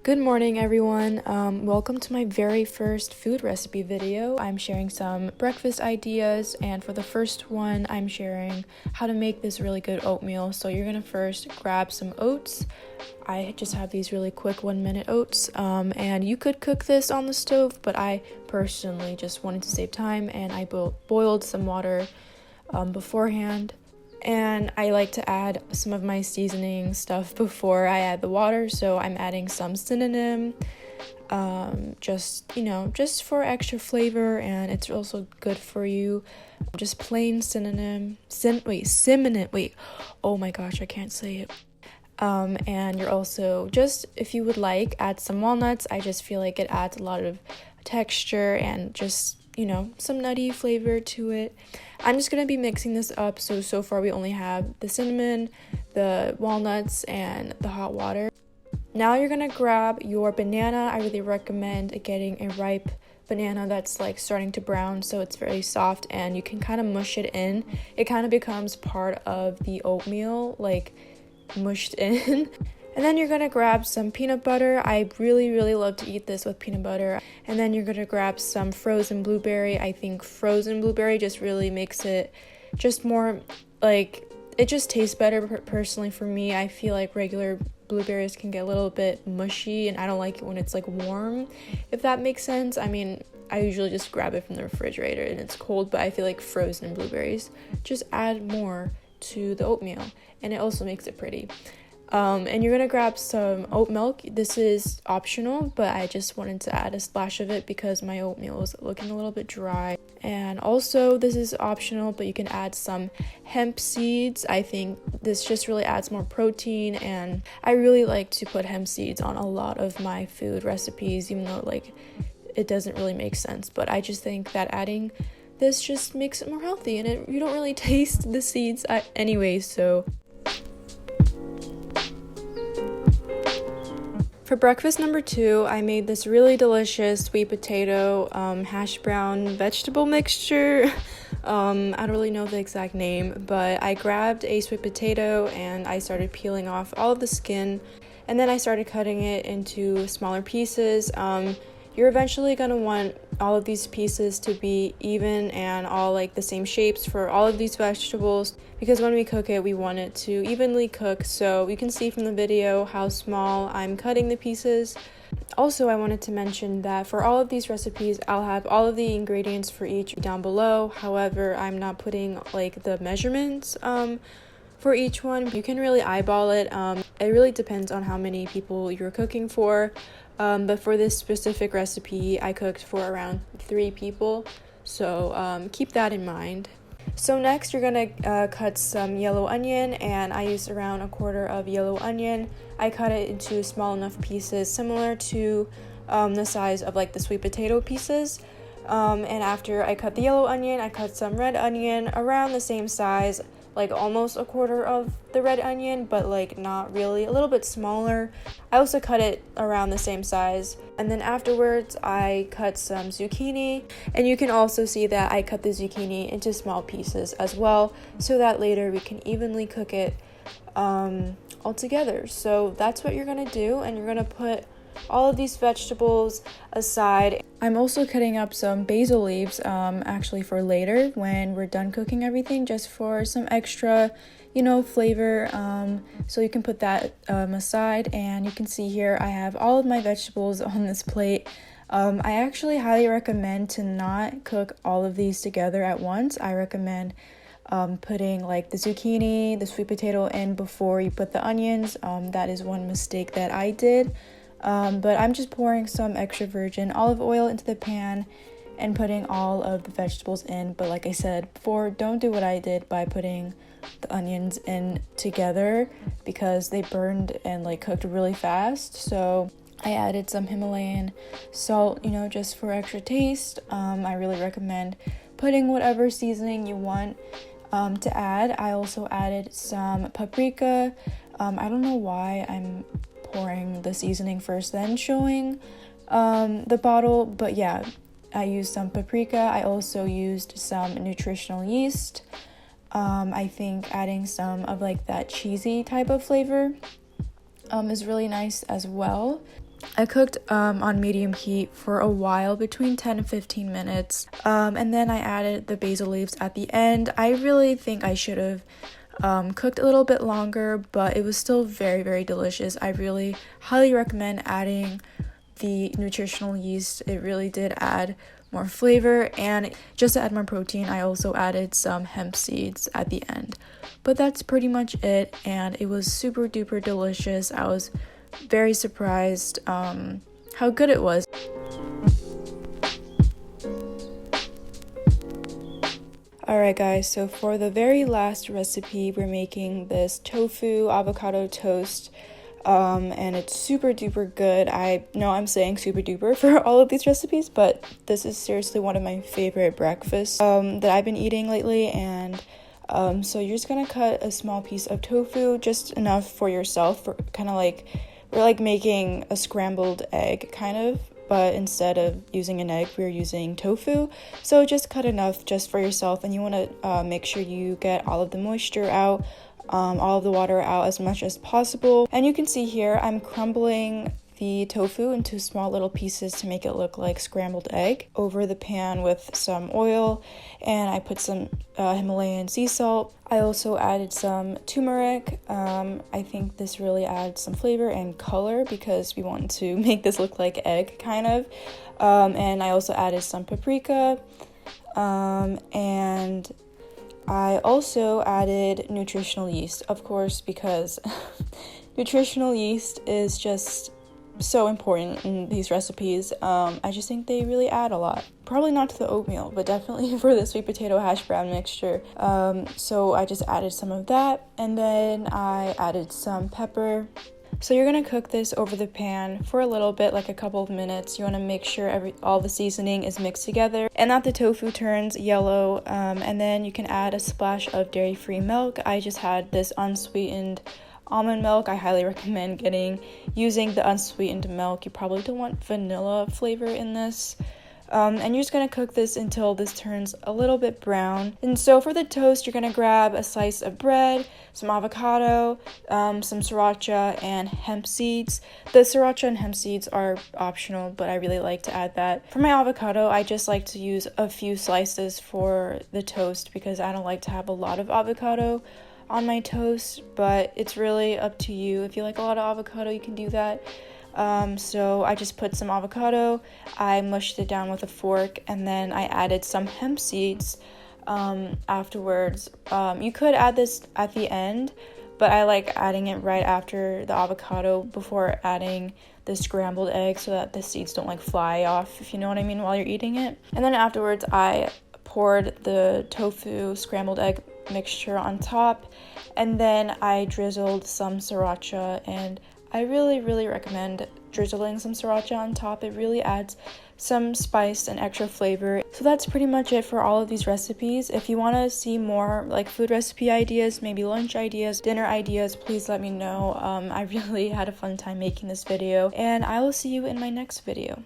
Good morning, everyone. Welcome to my very first food recipe video. I'm sharing some breakfast ideas, and for the first one, I'm sharing how to make this really good oatmeal. So you're gonna first grab some oats. I just have these really quick 1-minute oats, and you could cook this on the stove, but I personally just wanted to save time, and I boiled some water beforehand. And I like to add some of my seasoning stuff before I add the water, so I'm adding some cinnamon, just for extra flavor, and it's also good for you. Just plain cinnamon, oh my gosh, I can't say it. And you're also, just if you would like, add some walnuts. I just feel like it adds a lot of texture and just some nutty flavor to it. I'm just gonna be mixing this up. So far we only have the cinnamon, the walnuts, and the hot water. Now you're gonna grab your banana. I really recommend getting a ripe banana that's like starting to brown, so it's very soft and you can kind of mush it in. It kind of becomes part of the oatmeal, like mushed in. And then you're gonna grab some peanut butter. I really love to eat this with peanut butter. And then you're gonna grab some frozen blueberry. I think frozen blueberry just really makes it just more like, it just tastes better personally for me. I feel like regular blueberries can get a little bit mushy, and I don't like it when it's like warm, if that makes sense. I mean, I usually just grab it from the refrigerator and it's cold, but I feel like frozen blueberries just add more to the oatmeal, and it also makes it pretty. And you're gonna grab some oat milk. This is optional, but I just wanted to add a splash of it because my oatmeal is looking a little bit dry. And also, this is optional, but you can add some hemp seeds. I think this just really adds more protein, and I really like to put hemp seeds on a lot of my food recipes, even though it doesn't really make sense. But I just think that adding this just makes it more healthy, and you don't really taste the seeds anyway, so. For breakfast number 2, I made this really delicious sweet potato hash brown vegetable mixture. I don't really know the exact name, but I grabbed a sweet potato and I started peeling off all of the skin, and then I started cutting it into smaller pieces. You're eventually going to want all of these pieces to be even and all like the same shapes for all of these vegetables, because when we cook it, we want it to evenly cook. So you can see from the video how small I'm cutting the pieces. Also, I wanted to mention that for all of these recipes, I'll have all of the ingredients for each down below. However, I'm not putting like the measurements for each one. You can really eyeball it. It really depends on how many people you're cooking for. But for this specific recipe, I cooked for around 3 people, so keep that in mind. So next, you're gonna cut some yellow onion, and I used around 1/4 of yellow onion. I cut it into small enough pieces, similar to the size of like the sweet potato pieces. And after I cut the yellow onion, I cut some red onion around the same size, like almost 1/4 of the red onion, but like not really, a little bit smaller. I also cut it around the same size. And then afterwards, I cut some zucchini, and you can also see that I cut the zucchini into small pieces as well, so that later we can evenly cook it all together. So that's what you're gonna do, and you're gonna put all of these vegetables aside. I'm also cutting up some basil leaves actually for later when we're done cooking everything, just for some extra flavor. So you can put that aside, and you can see here I have all of my vegetables on this plate. I actually highly recommend to not cook all of these together at once. I recommend putting like the zucchini, the sweet potato in before you put the onions. That is one mistake that I did. But I'm just pouring some extra virgin olive oil into the pan and putting all of the vegetables in. But like I said before, don't do what I did by putting the onions in together, because they burned and like cooked really fast. So I added some Himalayan salt, just for extra taste. I really recommend putting whatever seasoning you want to add. I also added some paprika. I don't know why I'm pouring the seasoning first, then showing the bottle, but yeah, I used some paprika. I also used some nutritional yeast. I think adding some of like that cheesy type of flavor is really nice as well. I cooked on medium heat for a while, between 10 and 15 minutes, and then I added the basil leaves at the end. I really think I should have cooked a little bit longer, but it was still very, very delicious. I really highly recommend adding the nutritional yeast. It really did add more flavor, and just to add more protein, I also added some hemp seeds at the end. But that's pretty much it, and it was super duper delicious. I was very surprised how good it was. Alright guys, so for the very last recipe, we're making this tofu avocado toast, and it's super duper good. I know I'm saying super duper for all of these recipes, but this is seriously one of my favorite breakfasts that I've been eating lately. And so you're just gonna cut a small piece of tofu, just enough for yourself, for kind of like we're like making a scrambled egg kind of, but instead of using an egg, we're using tofu. So just cut enough just for yourself, and you want to make sure you get all of the moisture out, all of the water out as much as possible. And you can see here I'm crumbling the tofu into small little pieces to make it look like scrambled egg over the pan with some oil, and I put some Himalayan sea salt. I also added some turmeric. I think this really adds some flavor and color because we want to make this look like egg kind of. And I also added some paprika, and I also added nutritional yeast, of course, because nutritional yeast is just so important in these recipes. I just think they really add a lot. Probably not to the oatmeal, but definitely for the sweet potato hash brown mixture. So I just added some of that, and then I added some pepper. So you're gonna cook this over the pan for a little bit, like a couple of minutes. You want to make sure all the seasoning is mixed together and that the tofu turns yellow, and then you can add a splash of dairy-free milk. I just had this unsweetened almond milk. I highly recommend using the unsweetened milk. You probably don't want vanilla flavor in this. And you're just going to cook this until this turns a little bit brown. And so for the toast, you're going to grab a slice of bread, some avocado, some sriracha, and hemp seeds. The sriracha and hemp seeds are optional, but I really like to add that. For my avocado, I just like to use a few slices for the toast because I don't like to have a lot of avocado on my toast, but it's really up to you. If you like a lot of avocado, you can do that. So I just put some avocado, I mushed it down with a fork, and then I added some hemp seeds afterwards. You could add this at the end, but I like adding it right after the avocado before adding the scrambled egg so that the seeds don't like fly off, if you know what I mean, while you're eating it. And then afterwards I poured the tofu scrambled egg mixture on top, and then I drizzled some sriracha, and I really, really recommend drizzling some sriracha on top. It really adds some spice and extra flavor. So that's pretty much it for all of these recipes. If you want to see more like food recipe ideas, maybe lunch ideas, dinner ideas, please let me know. I really had a fun time making this video, and I will see you in my next video.